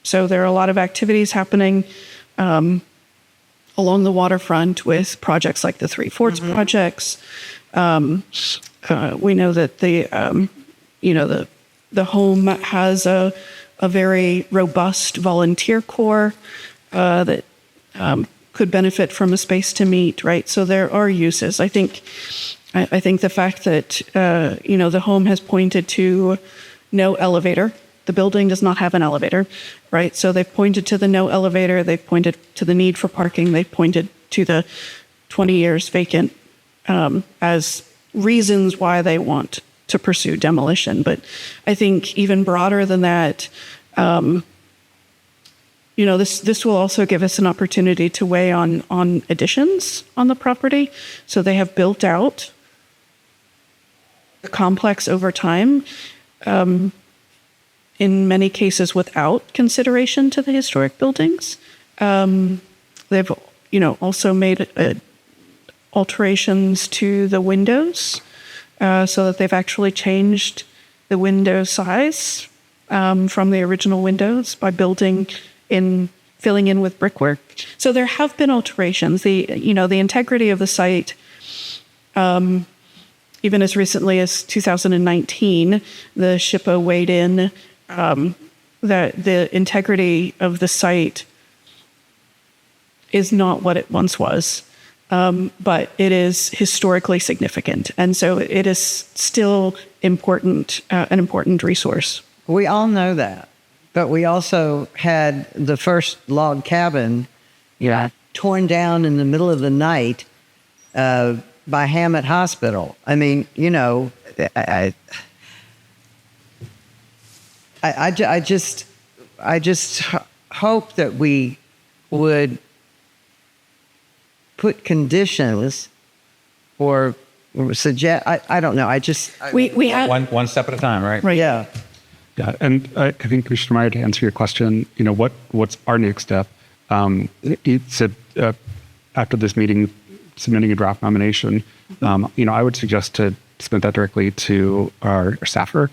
So there are a lot of activities happening along the waterfront with projects like the Three Forts projects. We know that the home has a very robust volunteer corps that could benefit from a space to meet, right? So there are uses. I think the fact that, the home has pointed to no elevator. The building does not have an elevator, right? So they've pointed to the no elevator. They've pointed to the need for parking. They've pointed to the 20 years vacant as reasons why they want to pursue demolition. But I think even broader than that, this will also give us an opportunity to weigh on additions on the property. So they have built out the complex over time, in many cases without consideration to the historic buildings. They've, also made alterations to the windows so that they've actually changed the window size from the original windows by filling in with brickwork. So there have been alterations. The integrity of the site, even as recently as 2019, the SHPO weighed in that the integrity of the site is not what it once was, but it is historically significant. And so it is still important, an important resource. We all know that. But we also had the first log cabin torn down in the middle of the night by Hammett Hospital. I mean, I just hope that we would put conditions or suggest. I don't know. We have One step at a time, right? right. Yeah. Yeah, and I think Commissioner Meyer, to answer your question, what's our next step? It's after this meeting, submitting a draft nomination. I would suggest to submit that directly to our staffer,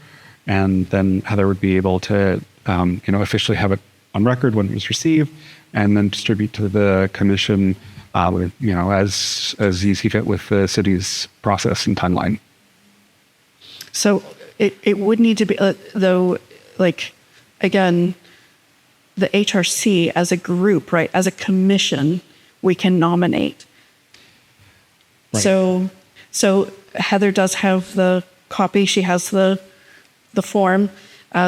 and then Heather would be able to, officially have it on record when it was received, and then distribute to the commission, as you see fit with the city's process and timeline. So it would need to be, though, again, the HRC as a group, right, as a commission, we can nominate. Right. So Heather does have the copy. She has the form.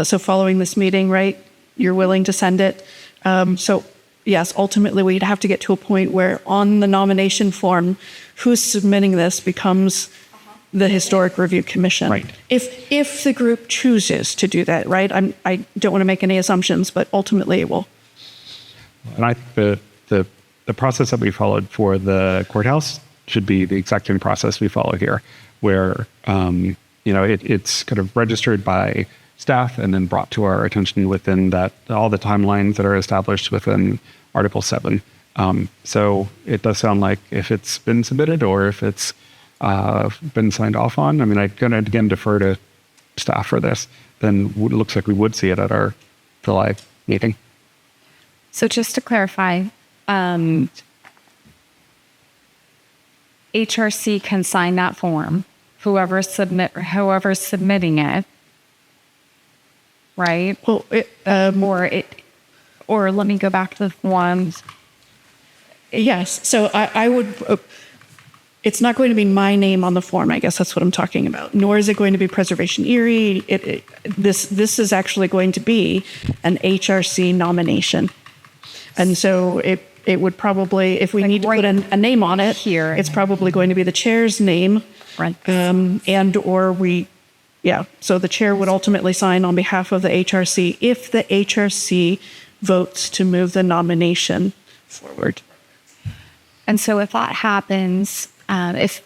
So following this meeting, right, you're willing to send it. So yes, ultimately we'd have to get to a point where on the nomination form, who's submitting this becomes the Historic Review Commission. Right. If the group chooses to do that, right? I don't want to make any assumptions, but ultimately it will. And I think the process that we followed for the courthouse should be the exact same process we follow here, where it's kind of registered by staff and then brought to our attention within that all the timelines that are established within Article 7. So it does sound like if it's been submitted or if it's been signed off on, I'm going to again defer to staff for this, then it looks like we would see it at our July meeting. So just to clarify, HRC can sign that form, whoever's submitting it, right? Well, Or let me go back to the forms. yes. So I would. It's not going to be my name on the form. I guess that's what I'm talking about. Nor is it going to be Preservation Erie. This is actually going to be an HRC nomination, and so it would probably, if we need to put a name on it Here. it's probably going to be the chair's name, Right. So the chair would ultimately sign on behalf of the HRC if the HRC votes to move the nomination forward. And so if that happens, if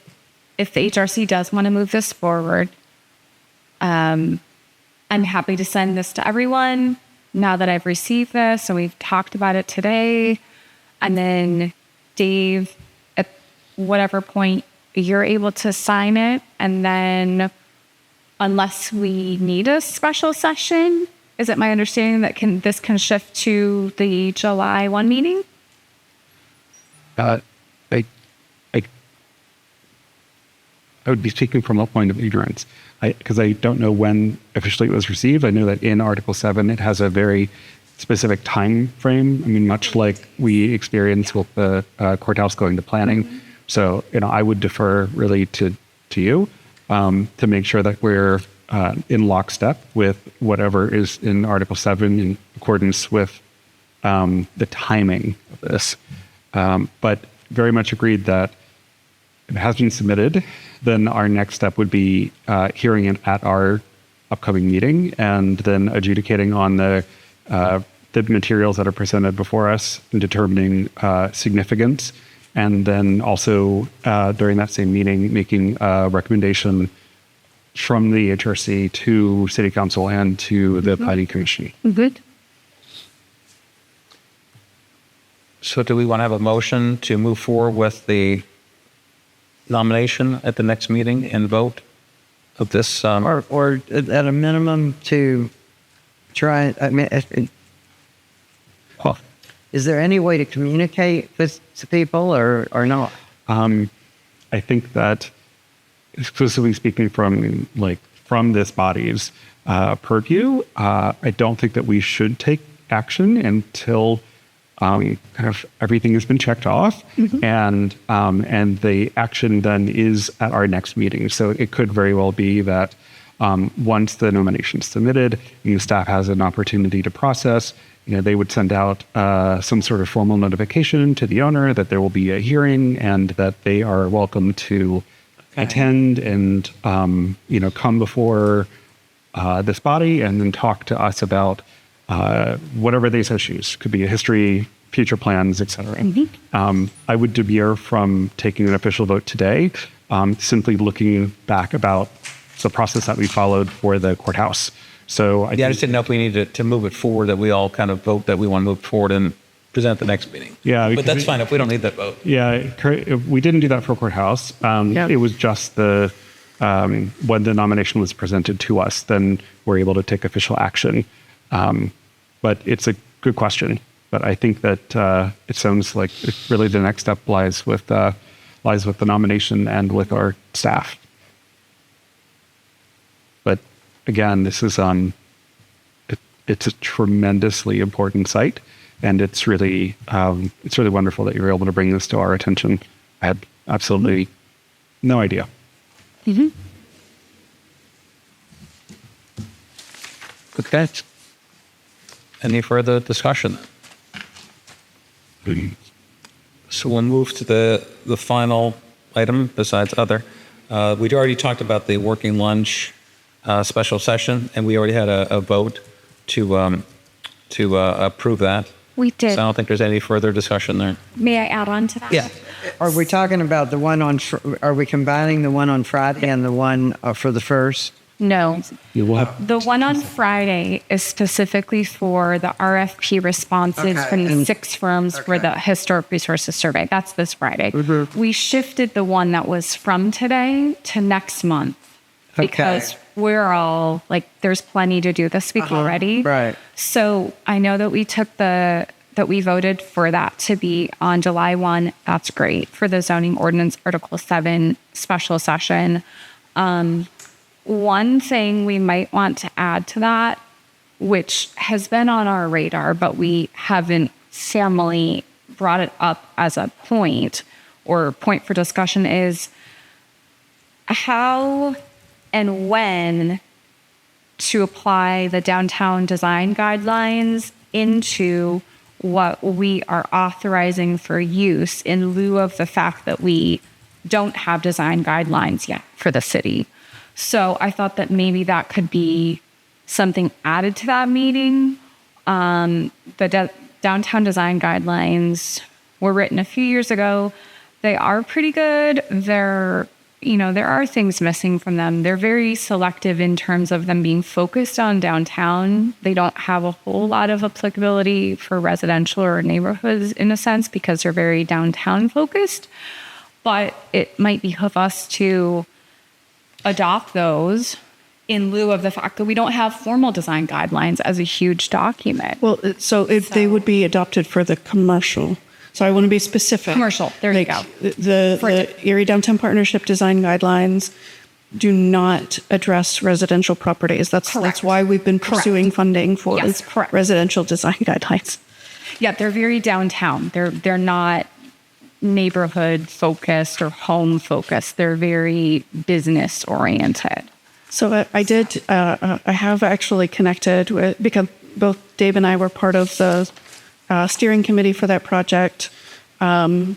the HRC does want to move this forward, I'm happy to send this to everyone now that I've received this. So we've talked about it today. And then Dave, at whatever point you're able to sign it. And then unless we need a special session, is it my understanding that this can shift to the July 1 meeting? I would be speaking from a point of ignorance, because I don't know when officially it was received. I know that in Article 7, it has a very specific time frame. I mean, much like we experience with the courthouse going to planning. So, I would defer really to you to make sure that we're in lockstep with whatever is in Article 7 in accordance with the timing of this. But very much agreed that if it has been submitted, then our next step would be hearing it at our upcoming meeting and then adjudicating on the materials that are presented before us and determining significance. And then also during that same meeting, making a recommendation from the HRC to City Council and to the Planning Commission. Good. So do we want to have a motion to move forward with the nomination at the next meeting and vote of this? Or at a minimum to try, I mean, Well, is there any way to communicate with to people or not? I think that exclusively speaking from this body's purview, I don't think that we should take action until kind of everything has been checked off, and the action then is at our next meeting. So it could very well be that once the nomination is submitted, staff has an opportunity to process. They would send out some sort of formal notification to the owner that there will be a hearing and that they are welcome to attend and come before this body and then talk to us about whatever these issues could be, a history, future plans, etc. I would demur from taking an official vote today, simply looking back about the process that we followed for the courthouse. So I just didn't know if we needed to move it forward, that we all kind of vote that we want to move forward and present the next meeting. Yeah, but that's fine if we don't need that vote. Yeah, we didn't do that for courthouse. It was just when the nomination was presented to us, then we're able to take official action. But it's a good question. But I think that it sounds like really the next step lies with the nomination and with our staff. But again, this is it's a tremendously important site, and it's really wonderful that you're able to bring this to our attention. I had absolutely no idea. Okay. Any further discussion? So we'll move to the final item besides other. We'd already talked about the working lunch special session, and we already had a vote to approve that. We did. So I don't think there's any further discussion there. May I add on to that? Yeah. Are we talking about the one on? Are we combining the one on Friday and the one for the first? No. You will have The one on Friday is specifically for the RFP responses from the 6 firms for the Historic Resources Survey. That's this Friday. We shifted the one that was from today to next month because we're all there's plenty to do this week already. Right. So I know that we voted for that to be on July 1. That's great for the zoning ordinance Article 7 special session. One thing we might want to add to that, which has been on our radar, but we haven't formally brought it up as a point or point for discussion, is how and when to apply the downtown design guidelines into what we are authorizing for use in lieu of the fact that we don't have design guidelines yet for the city. So I thought that maybe that could be something added to that meeting. The downtown design guidelines were written a few years ago. They are pretty good. There are things missing from them. They're very selective in terms of them being focused on downtown. They don't have a whole lot of applicability for residential or neighborhoods in a sense because they're very downtown focused. But it might behoove us to adopt those in lieu of the fact that we don't have formal design guidelines as a huge document. Well, so if they would be adopted for the commercial. So I want to be specific. Commercial, there you go. The Erie Downtown Partnership Design Guidelines do not address residential properties. That's Correct. why we've been Correct. pursuing funding for Yes, correct. residential design guidelines. Yeah, they're very downtown. They're not neighborhood focused or home focused. They're very business oriented. So I have actually connected with, because both Dave and I were part of the steering committee for that project, and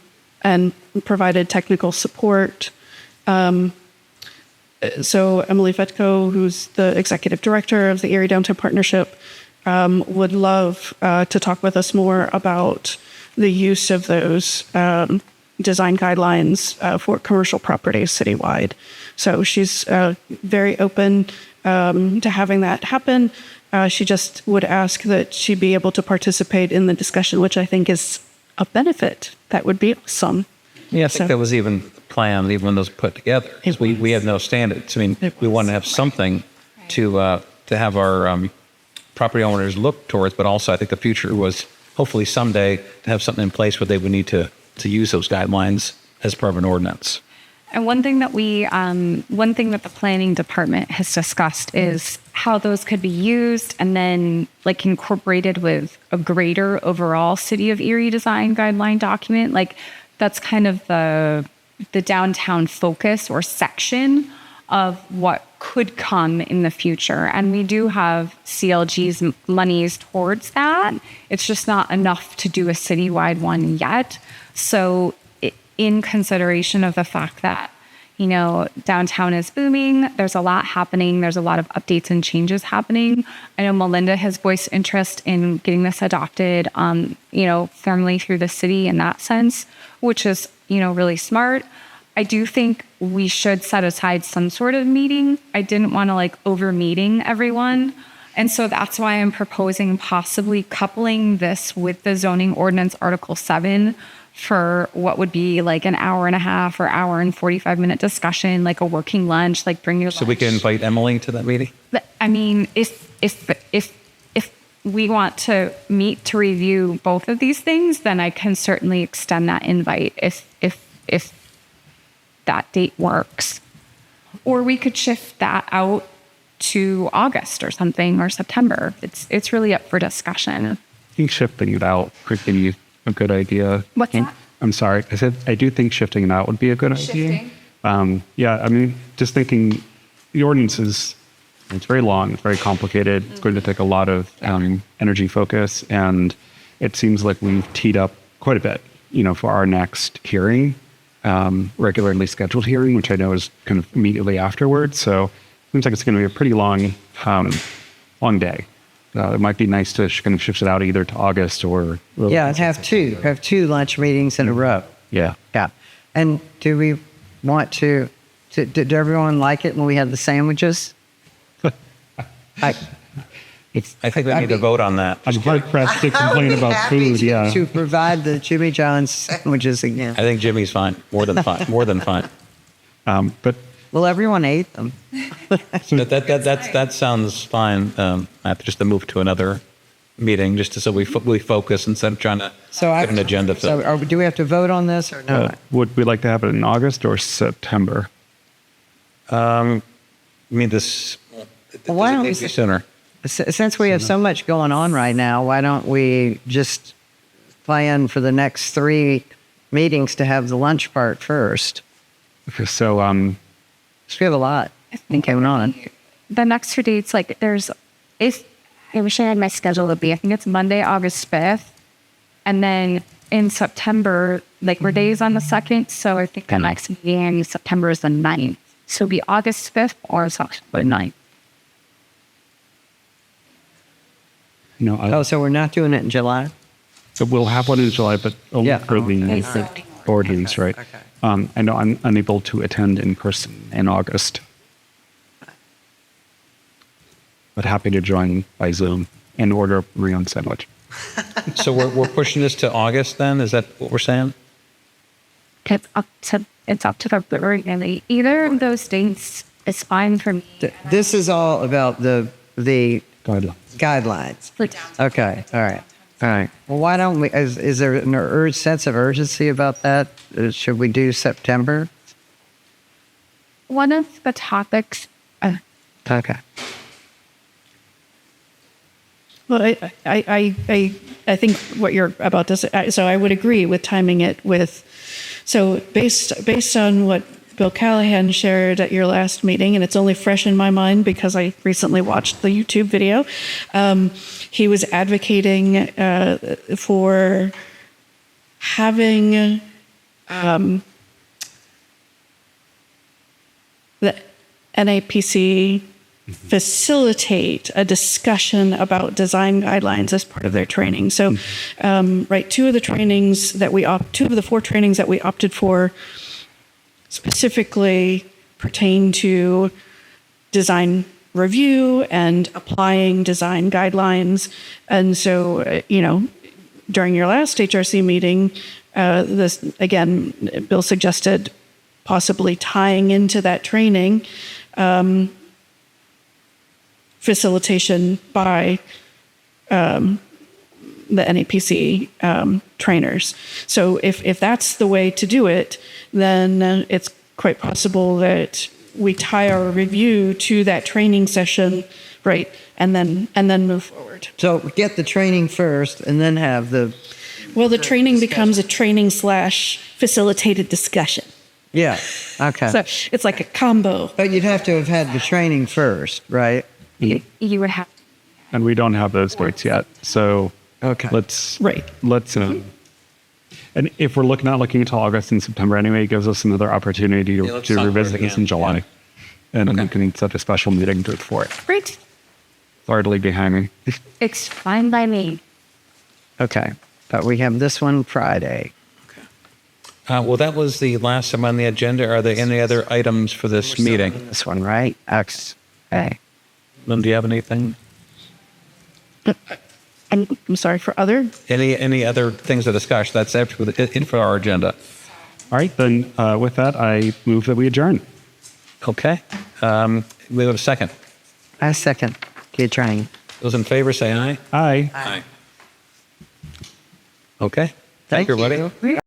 provided technical support. So Emily Fetko, who's the executive director of the Erie Downtown Partnership, would love to talk with us more about the use of those design guidelines for commercial properties citywide. So she's very open to having that happen. She just would ask that she be able to participate in the discussion, which I think is a benefit. That would be awesome. Yeah, I think that was even the plan, even when those were put together. 'Cause we have no standards. I mean, we want to have something to have our property owners look towards, but also I think the future was hopefully someday to have something in place where they would need to use those guidelines as part of an ordinance. And one thing that the planning department has discussed is how those could be used and then like incorporated with a greater overall City of Erie design guideline document. Like that's kind of the downtown focus or section of what could come in the future. And we do have CLG's monies towards that. It's just not enough to do a citywide one yet. So in consideration of the fact that, you know, downtown is booming, there's a lot happening, there's a lot of updates and changes happening. I know Melinda has voiced interest in getting this adopted, you know, firmly through the city in that sense, which is, you know, really smart. I do think we should set aside some sort of meeting. I didn't want to like over meeting everyone. And so that's why I'm proposing possibly coupling this with the zoning ordinance Article 7 for what would be like an hour and a half or hour and 45-minute discussion, like a working lunch, like bring your So we can invite Emily to that meeting? But, I mean, if we want to meet to review both of these things, then I can certainly extend that invite if that date works. Or we could shift that out to August or something, or September. It's really up for discussion. I think shifting it out could be a good idea. What's that? I'm sorry. I said I do think shifting it out would be a good idea. Yeah, I mean, just thinking the ordinance it's very long, it's very complicated. It's going to take a lot of energy focus, and it seems like we've teed up quite a bit, you know, for our next hearing, regularly scheduled hearing, which I know is kind of immediately afterwards. So it seems like it's going to be a pretty long day. It might be nice to kind of shift it out either to August or Yeah, have two lunch meetings in a row. yeah. Yeah. And do we want to did everyone like it when we had the sandwiches? I think we need to vote on that. I'm hard pressed to complain about food. Yeah. To provide the Jimmy John's sandwiches again. I think Jimmy's fine, more than fine, more than fine. But Well, everyone ate them. That sounds fine. I have to just to move to another meeting just so we focus instead of trying to get an agenda. Do we have to vote on this or not? would we like to have it in August or September? I mean, this. Well, why don't does it we need to be sooner? Since we have so much going on right now, why don't we just plan for the next 3 meetings to have the lunch part first? So, Because we have a lot going on. The next 2 dates, like I wish I had my schedule to be, I think it's Monday, August 5th. And then in September, like we're days on the 2nd. So I think the next meeting in September is the 9th. So it'll be August 5th or September 9th. you know, Oh, so we're not doing it in July? so we'll have one in July, but only Yeah. for the ordinance, right? I know I'm unable to attend in person in August, but happy to join by Zoom and order a Rion sandwich. So we're pushing this to August then? Is that what we're saying? It's up to February. And either of those dates is fine for me. This is all about the Guidelines. guidelines. For downtown. Okay, all right. All right. Well, why don't we, is there an sense of urgency about that? Should we do September? one of the topics, Okay. Well, I think what you're about to say, so I would agree with timing it with, so based on what Bill Callahan shared at your last meeting, and it's only fresh in my mind because I recently watched the YouTube video, he was advocating for having the NAPC facilitate a discussion about design guidelines as part of their training. So, right, two of the four trainings that we opted for specifically pertain to design review and applying design guidelines. And so, during your last HRC meeting, this again, Bill suggested possibly tying into that training facilitation by the NAPC trainers. So if that's the way to do it, then it's quite possible that we tie our review to that training session, right, and then move forward. So get the training first and then have the, Well, the training becomes a training / facilitated discussion. yeah, okay. So it's like a combo. But you'd have to have had the training first, right? you would have. And we don't have those dates yet. So Okay. let's Right. And if we're not looking until August and September anyway, it gives us another opportunity Yeah, let's to talk revisit about it this in again. July. Yeah. And Okay. we can set a special meeting for it. Great. Sorry to leave behind me. It's fine by me. Okay. But we have this one Friday. Well, that was the last time on the agenda. Are there any other items for this meeting? This one, right? Okay. Lynn, do you have anything? I'm sorry, for other? Any other things to discuss? That's it for our agenda. All right, then with that, I move that we adjourn. Okay. We have a second. I second. Keep trying. Those in favor say aye. Aye. Aye. Okay. Thank you, everybody.